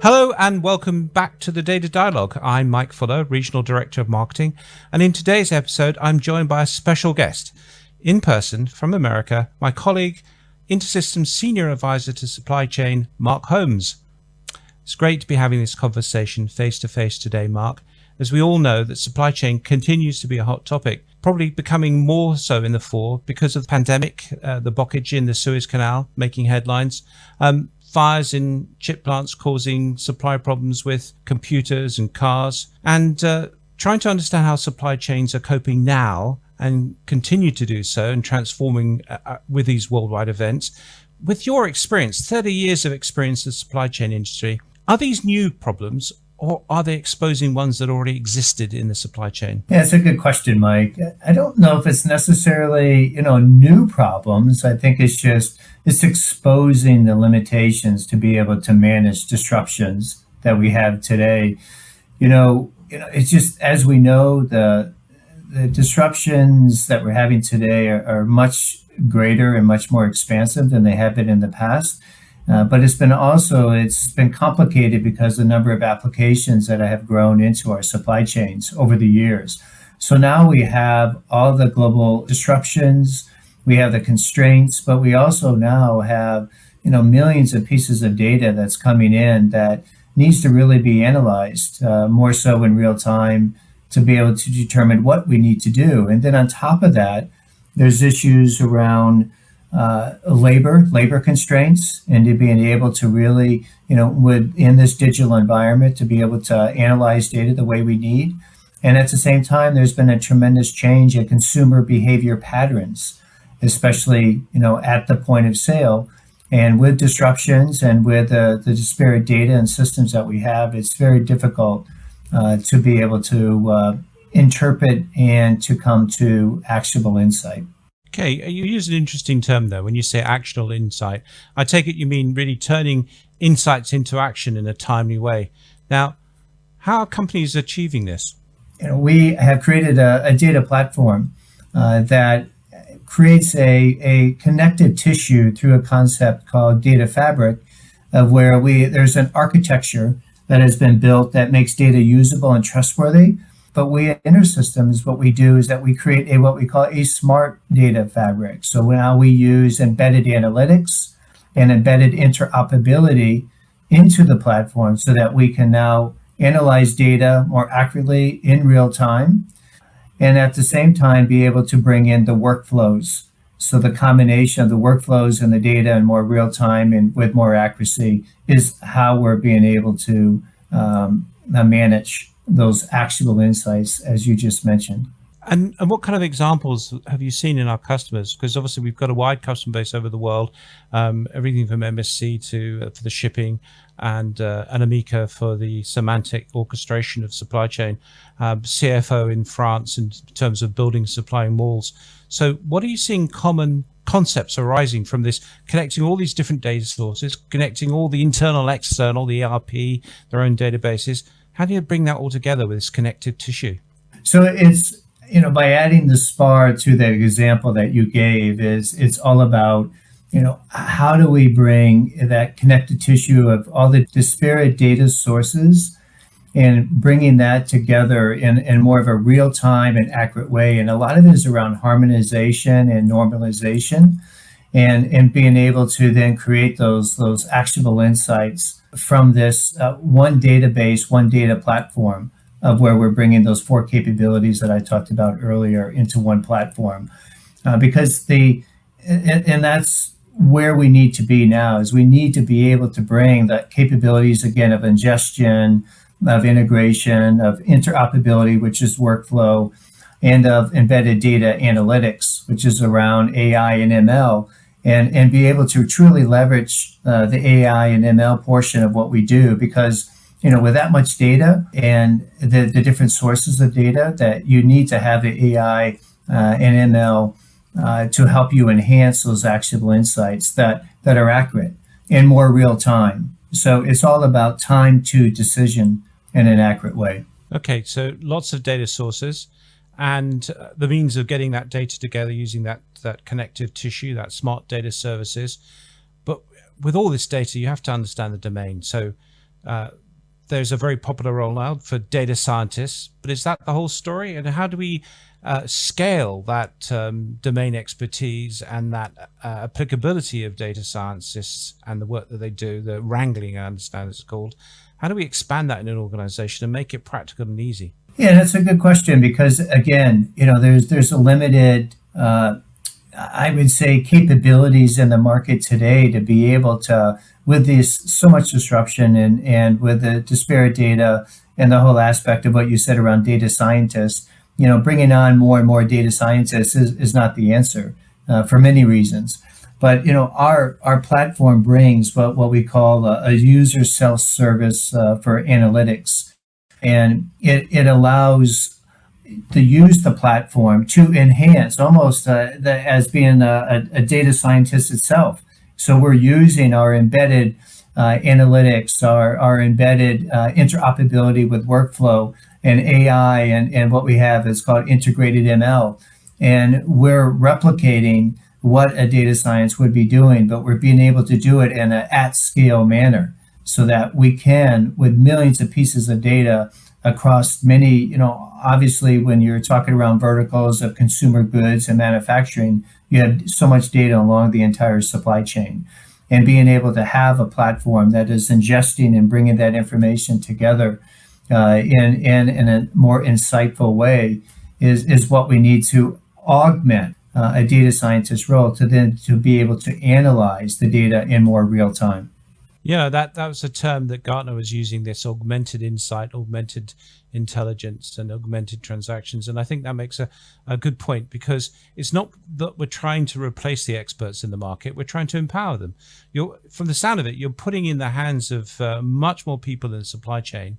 Hello and welcome back to the Data Dialogue. I'm Mike Fuller, Regional Director of Marketing, and in today's episode I'm joined by a special guest. In person from America, my colleague, InterSystems Senior Advisor to Supply Chain, Mark Holmes. It's great to be having this conversation face to face today, Mark, as we all know that supply chain continues to be a hot topic, probably becoming more so in the fore because of the pandemic, the blockage in the Suez Canal making headlines, fires in chip plants causing supply problems with computers and cars, and trying to understand how supply chains are coping now and continue to do so and transforming with these worldwide events. With your experience, 30 years of experience in the supply chain industry, are these new problems or are they exposing ones that already existed in the supply chain? Yeah, it's a good question, Mike. I don't know if it's necessarily, new problems. I think it's exposing the limitations to be able to manage disruptions that we have today. It's just, as we know, the disruptions that we're having today are much greater and much more expansive than they have been in the past. But it's been complicated because the number of applications that have grown into our supply chains over the years. So now we have all the global disruptions, we have the constraints, but we also now have, millions of pieces of data that's coming in that needs to really be analyzed more so in real time to be able to determine what we need to do. And then on top of that, there's issues around labor constraints, and to being able to really, within this digital environment, to be able to analyze data the way we need. And at the same time, there's been a tremendous change in consumer behavior patterns, especially, at the point of sale. And with disruptions and with the disparate data and systems that we have, it's very difficult to be able to interpret and to come to actionable insight. Okay, you use an interesting term there when you say actionable insight. I take it you mean really turning insights into action in a timely way. Now, how are companies achieving this? We have created a data platform that creates a connective tissue through a concept called data fabric, of where there's an architecture that has been built that makes data usable and trustworthy. But we at InterSystems, what we do is that we create what we call a smart data fabric. So now we use embedded analytics and embedded interoperability into the platform so that we can now analyze data more accurately in real time, and at the same time be able to bring in the workflows. So the combination of the workflows and the data in more real time and with more accuracy is how we're being able to manage those actionable insights, as you just mentioned. And what kind of examples have you seen in our customers? Because obviously we've got a wide customer base over the world, everything from MSC to for the shipping and Amica for the semantic orchestration of supply chain, CFO in France in terms of building, supplying malls. So what are you seeing common concepts arising from this, connecting all these different data sources, connecting all the internal, external, the ERP, their own databases? How do you bring that all together with this connective tissue? So it's, by adding the SPAR to the example that you gave, it's all about, how do we bring that connective tissue of all the disparate data sources and bringing that together in more of a real time and accurate way. And a lot of it is around harmonization and normalization and being able to then create those actionable insights from this one database, one data platform, of where we're bringing those four capabilities that I talked about earlier into one platform. And that's where we need to be now, is we need to be able to bring the capabilities, again, of ingestion, of integration, of interoperability, which is workflow, and of embedded data analytics, which is around AI and ML, and be able to truly leverage the AI and ML portion of what we do. Because, with that much data and the different sources of data, that you need to have the AI and ML to help you enhance those actionable insights that are accurate and more real time. So it's all about time to decision in an accurate way. Okay, so lots of data sources and the means of getting that data together using that connective tissue, that smart data services. But with all this data, you have to understand the domain. So there's a very popular role now for data scientists, but is that the whole story? And how do we scale that domain expertise and that applicability of data scientists and the work that they do, the wrangling, I understand it's called? How do we expand that in an organization and make it practical and easy? Yeah, that's a good question because again, there's a limited, I would say, capabilities in the market today to be able to, with this so much disruption and with the disparate data and the whole aspect of what you said around data scientists, bringing on more and more data scientists is not the answer for many reasons. But our platform brings what we call a user self-service for analytics, and it allows to use the platform to enhance almost as being a data scientist itself. So we're using our embedded analytics, our embedded interoperability with workflow and AI, and what we have is called integrated ML. And we're replicating what a data science would be doing, but we're being able to do it in an at-scale manner so that we can, with millions of pieces of data across many, obviously when you're talking around verticals of consumer goods and manufacturing, you have so much data along the entire supply chain. And being able to have a platform that is ingesting and bringing that information together in a more insightful way is what we need to augment a data scientist role to be able to analyze the data in more real time. Yeah, that was a term that Gartner was using, this augmented insight, augmented intelligence, and augmented transactions. And I think that makes a good point, because it's not that we're trying to replace the experts in the market. We're trying to empower them. From the sound of it, you're putting in the hands of much more people in the supply chain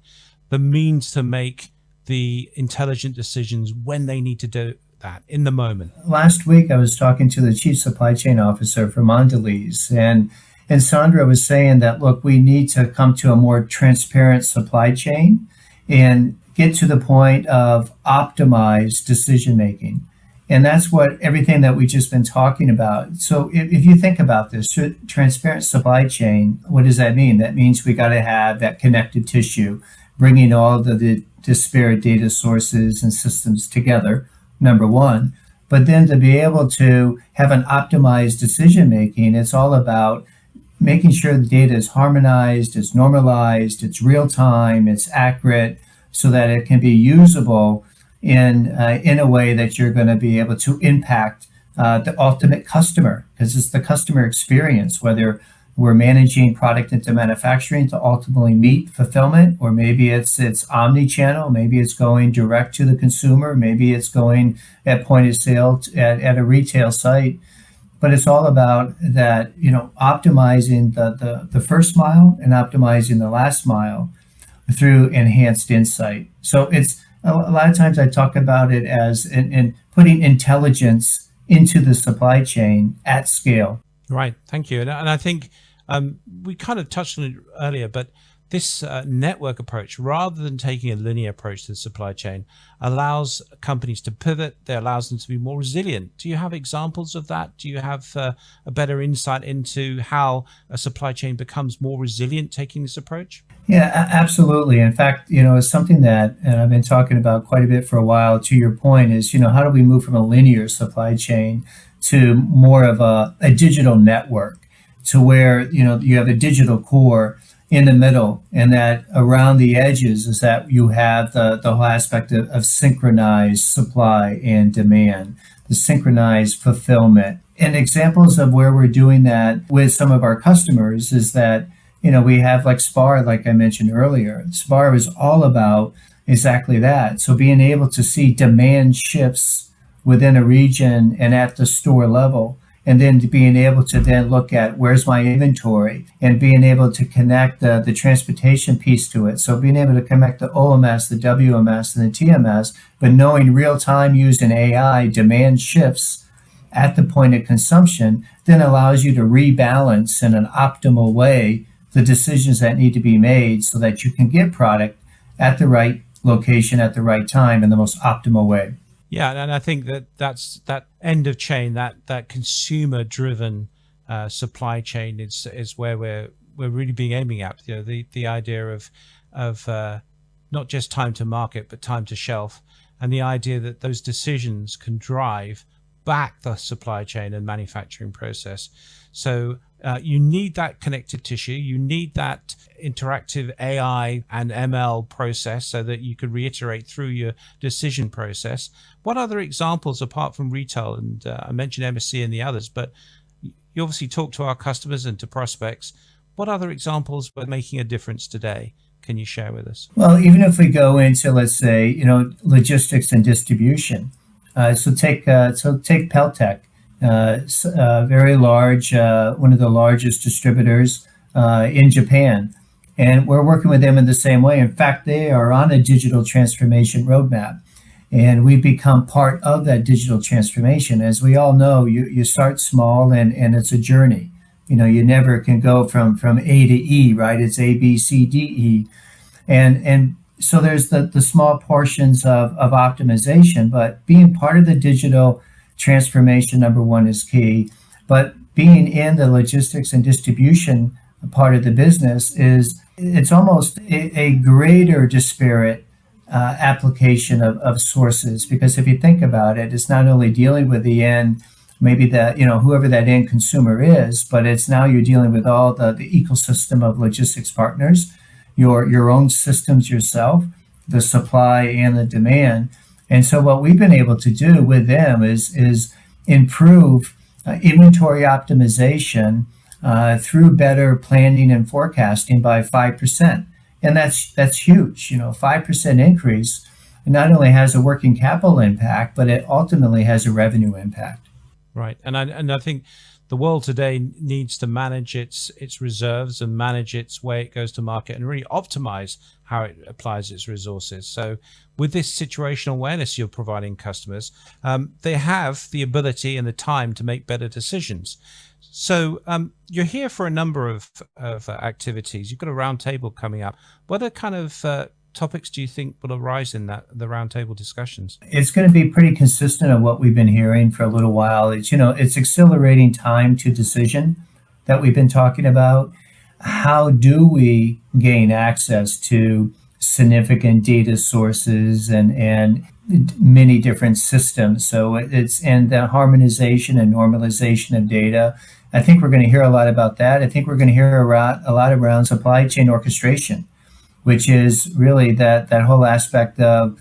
the means to make the intelligent decisions when they need to do that in the moment. Last week, I was talking to the chief supply chain officer for Mondelez, and Sandra was saying that, look, we need to come to a more transparent supply chain and get to the point of optimized decision making. And that's what everything that we've just been talking about. So if you think about this, transparent supply chain, what does that mean? That means we got to have that connective tissue, bringing all the disparate data sources and systems together, number one. But then to be able to have an optimized decision making, it's all about making sure the data is harmonized, it's normalized, it's real time, it's accurate, so that it can be usable in a way that you're going to be able to impact the ultimate customer, because it's the customer experience, whether we're managing product into manufacturing to ultimately meet fulfillment, or maybe it's omni-channel, maybe it's going direct to the consumer, maybe it's going at point of sale at a retail site. But it's all about that, optimizing the first mile and optimizing the last mile through enhanced insight. So it's a lot of times I talk about it as in putting intelligence into the supply chain at scale. Right. Thank you. And I think we kind of touched on it earlier, but this network approach, rather than taking a linear approach to the supply chain, allows companies to pivot. It allows them to be more resilient. Do you have examples of that? Do you have a better insight into how a supply chain becomes more resilient taking this approach? Yeah, absolutely. In fact, it's something that I've been talking about quite a bit for a while. To your point is, how do we move from a linear supply chain to more of a digital network, to where, you have a digital core in the middle, and that around the edges is that you have the whole aspect of synchronized supply and demand, the synchronized fulfillment. And examples of where we're doing that with some of our customers is that, we have like SPAR, like I mentioned earlier. SPAR is all about exactly that. So being able to see demand shifts within a region and at the store level, and then being able to then look at where's my inventory and being able to connect the transportation piece to it. So being able to connect the OMS, the WMS, and the TMS, but knowing real time using AI demand shifts at the point of consumption then allows you to rebalance in an optimal way the decisions that need to be made so that you can get product at the right location at the right time in the most optimal way. Yeah, and I think that's that end of chain, that consumer driven supply chain is where we're really being aiming at. The idea of not just time to market, but time to shelf, and the idea that those decisions can drive back the supply chain and manufacturing process. So you need that connective tissue. You need that interactive AI and ML process so that you can reiterate through your decision process. What other examples, apart from retail, and I mentioned MSC and the others, but you obviously talk to our customers and to prospects. What other examples are making a difference today? Can you share with us? Well, even if we go into, let's say, logistics and distribution. So take Peltec, very large, one of the largest distributors in Japan, and we're working with them in the same way. In fact, they are on a digital transformation roadmap, and we've become part of that digital transformation. As we all know, you start small, and it's a journey. You never can go from A to E, right? It's A, B, C, D, E. And so there's the small portions of optimization, but being part of the digital transformation, number one, is key. But being in the logistics and distribution part of the business it's almost a greater disparate application of sources, because if you think about it, it's not only dealing with the end, maybe that, whoever that end consumer is, but it's now you're dealing with all the ecosystem of logistics partners, your own systems yourself, the supply and the demand. And so what we've been able to do with them is improve inventory optimization through better planning and forecasting by 5%. And that's huge. 5% increase not only has a working capital impact, but it ultimately has a revenue impact. Right. And I think the world today needs to manage its reserves and manage its way it goes to market and really optimize how it applies its resources. So with this situational awareness you're providing customers, they have the ability and the time to make better decisions. So you're here for a number of activities. You've got a roundtable coming up. What are kind of topics do you think will arise in the roundtable discussions? It's going to be pretty consistent of what we've been hearing for a little while. It's accelerating time to decision that we've been talking about. How do we gain access to significant data sources and many different systems? So and the harmonization and normalization of data. I think we're going to hear a lot about that. I think we're going to hear a lot around supply chain orchestration, which is really that whole aspect of,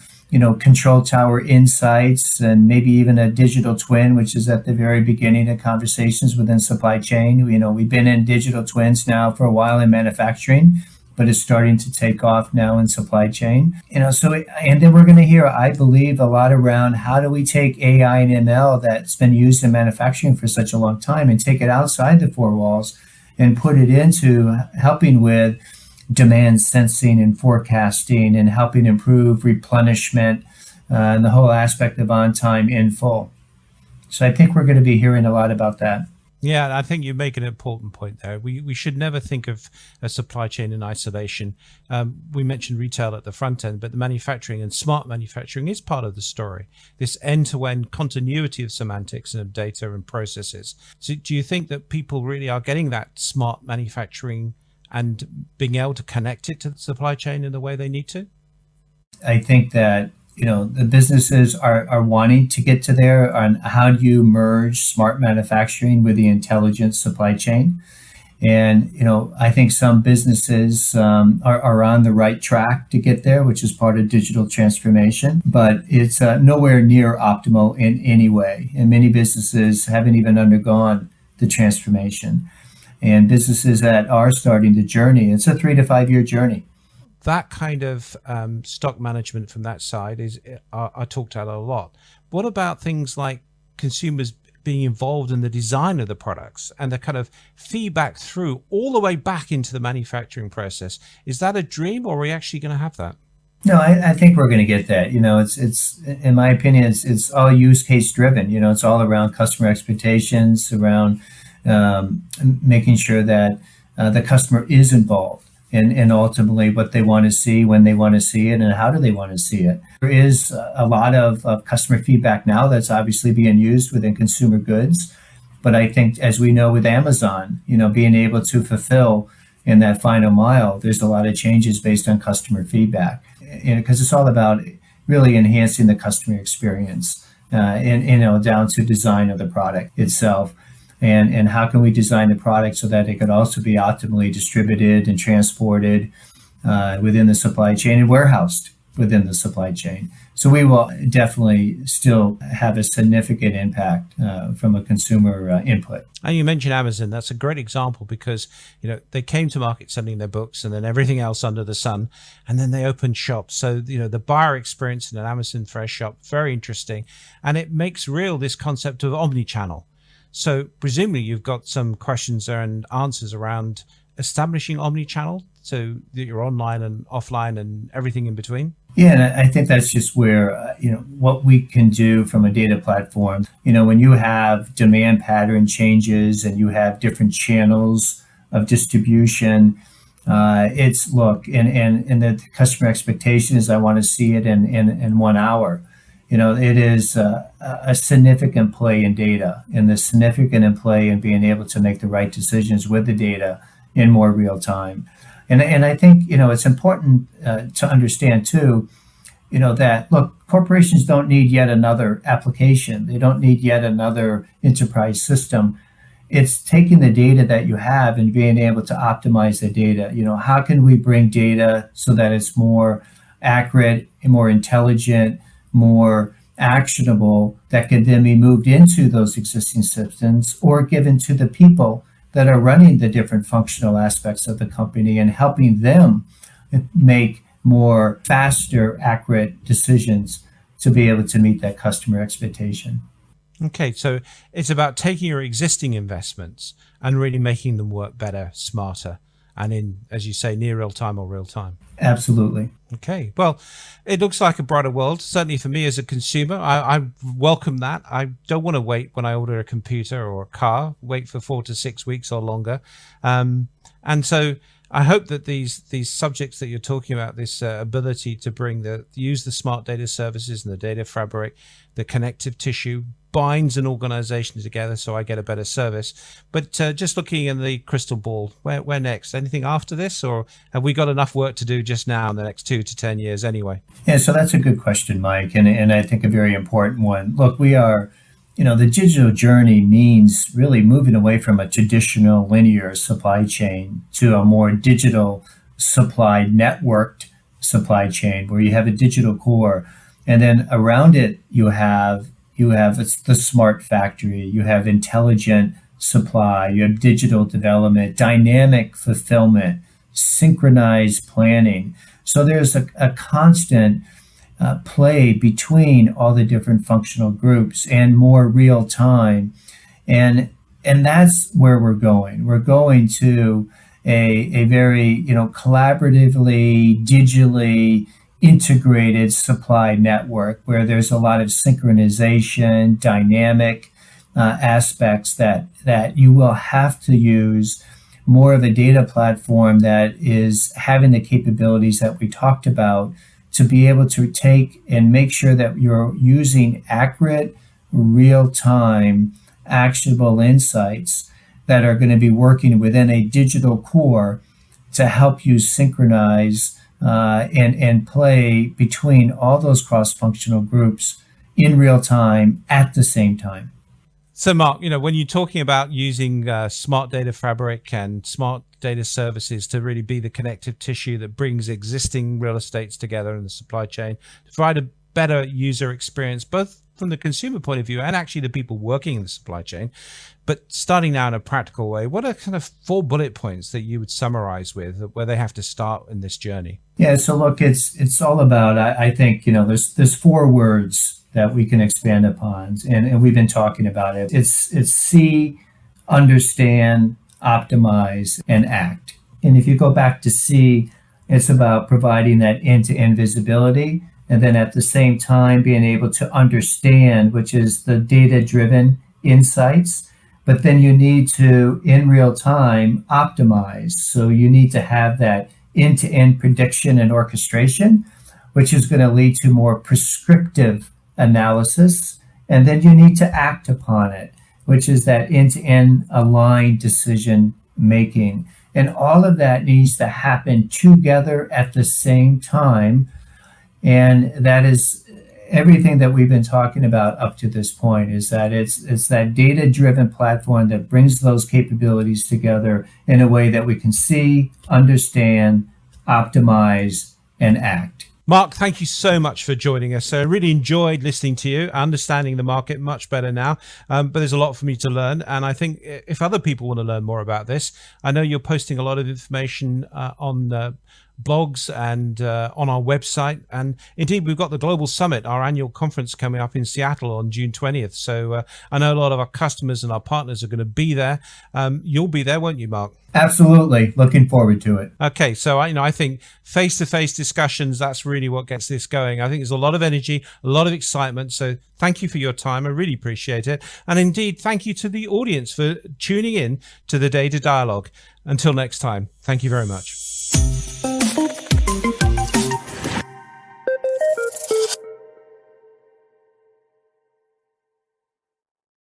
control tower insights and maybe even a digital twin, which is at the very beginning of conversations within supply chain. We've been in digital twins now for a while in manufacturing, but it's starting to take off now in supply chain. And then we're going to hear, I believe, a lot around how do we take AI and ML that's been used in manufacturing for such a long time and take it outside the four walls and put it into helping with demand sensing and forecasting and helping improve replenishment and the whole aspect of on time in full. So I think we're going to be hearing a lot about that. Yeah, I think you make an important point there. We should never think of a supply chain in isolation. We mentioned retail at the front end, but the manufacturing and smart manufacturing is part of the story. This end-to-end continuity of semantics and of data and processes. So do you think that people really are getting that smart manufacturing and being able to connect it to the supply chain in the way they need to? I think that, the businesses are wanting to get to there on how do you merge smart manufacturing with the intelligent supply chain. And, I think some businesses are on the right track to get there, which is part of digital transformation, but it's nowhere near optimal in any way. And many businesses haven't even undergone the transformation. And businesses that are starting the journey, it's a 3 to 5 year journey. That kind of stock management from that side is I talked about a lot. What about things like consumers being involved in the design of the products and the kind of feedback through all the way back into the manufacturing process? Is that a dream, or are we actually going to have that? No, I think we're going to get that. It's in my opinion, it's all use case driven. It's all around customer expectations, around making sure that the customer is involved and ultimately what they want to see, when they want to see it, and how do they want to see it. There is a lot of customer feedback now that's obviously being used within consumer goods. But I think, as we know with Amazon, being able to fulfill, in that final mile, there's a lot of changes based on customer feedback. Because it's all about really enhancing the customer experience, and down to design of the product itself. And how can we design the product so that it could also be optimally distributed and transported within the supply chain and warehoused within the supply chain. So we will definitely still have a significant impact from a consumer input. And you mentioned Amazon. That's a great example because, they came to market selling their books and then everything else under the sun, and then they opened shops. So, the buyer experience in an Amazon Fresh shop, very interesting. And it makes real this concept of omni-channel. So presumably you've got some questions and answers around establishing omni-channel, so that you're online and offline and everything in between. Yeah, and I think that's just where, what we can do from a data platform. When you have demand pattern changes and you have different channels of distribution, it's and the customer expectation is I want to see it in 1 hour. It is a significant play in data, and the significant in play in being able to make the right decisions with the data in more real time. And I think, it's important to understand too, that, corporations don't need yet another application. They don't need yet another enterprise system. It's taking the data that you have and being able to optimize the data. How can we bring data so that it's more accurate, more intelligent, more actionable, that can then be moved into those existing systems or given to the people that are running the different functional aspects of the company and helping them make more faster, accurate decisions to be able to meet that customer expectation. Okay, so it's about taking your existing investments and really making them work better, smarter, and in, as you say, near real time or real time. Absolutely. Okay, well, it looks like a brighter world. Certainly for me as a consumer, I welcome that. I don't want to wait when I order a computer or a car, wait for 4 to 6 weeks or longer. And so I hope that these subjects that you're talking about, this ability to use the smart data services and the data fabric, the connective tissue, binds an organization together so I get a better service. But just looking in the crystal ball, where next? Anything after this, or have we got enough work to do just now in the next 2 to 10 years anyway? Yeah, so that's a good question, Mike, and I think a very important one. Look, we are, the digital journey means really moving away from a traditional linear supply chain to a more digital supply networked supply chain where you have a digital core, and then around it you have it's the smart factory, you have intelligent supply, you have digital development, dynamic fulfillment, synchronized planning. So there's a constant play between all the different functional groups and more real time. And that's where we're going. We're going to a very, collaboratively, digitally integrated supply network where there's a lot of synchronization, dynamic aspects that you will have to use more of a data platform that is having the capabilities that we talked about to be able to take and make sure that you're using accurate, real-time, actionable insights that are going to be working within a digital core to help you synchronize and play between all those cross-functional groups in real time at the same time. So Mark, when you're talking about using smart data fabric and smart data services to really be the connective tissue that brings existing real estates together in the supply chain to provide a better user experience, both from the consumer point of view and actually the people working in the supply chain, but starting now in a practical way, what are kind of 4 bullet points that you would summarize with where they have to start in this journey? Yeah, so look, it's all about, I think, there's 4 words that we can expand upon, and we've been talking about it. It's see, understand, optimize, and act. And if you go back to see, it's about providing that end-to-end visibility, and then at the same time being able to understand, which is the data-driven insights. But then you need to, in real time, optimize. So you need to have that end-to-end prediction and orchestration, which is going to lead to more prescriptive analysis. And then you need to act upon it, which is that end-to-end aligned decision making. And all of that needs to happen together at the same time. And that is everything that we've been talking about up to this point, is that it's that data-driven platform that brings those capabilities together in a way that we can see, understand, optimize, and act. Mark, thank you so much for joining us. So I really enjoyed listening to you, understanding the market much better now. But there's a lot for me to learn. And I think if other people want to learn more about this, I know you're posting a lot of information on blogs and on our website. And indeed, we've got the Global Summit, our annual conference coming up in Seattle on June 20th. So I know a lot of our customers and our partners are going to be there. You'll be there, won't you, Mark? Absolutely. Looking forward to it. Okay. So, I think face-to-face discussions, that's really what gets this going. I think there's a lot of energy, a lot of excitement. So thank you for your time. I really appreciate it. And indeed, thank you to the audience for tuning in to the Data Dialogue. Until next time, thank you very much.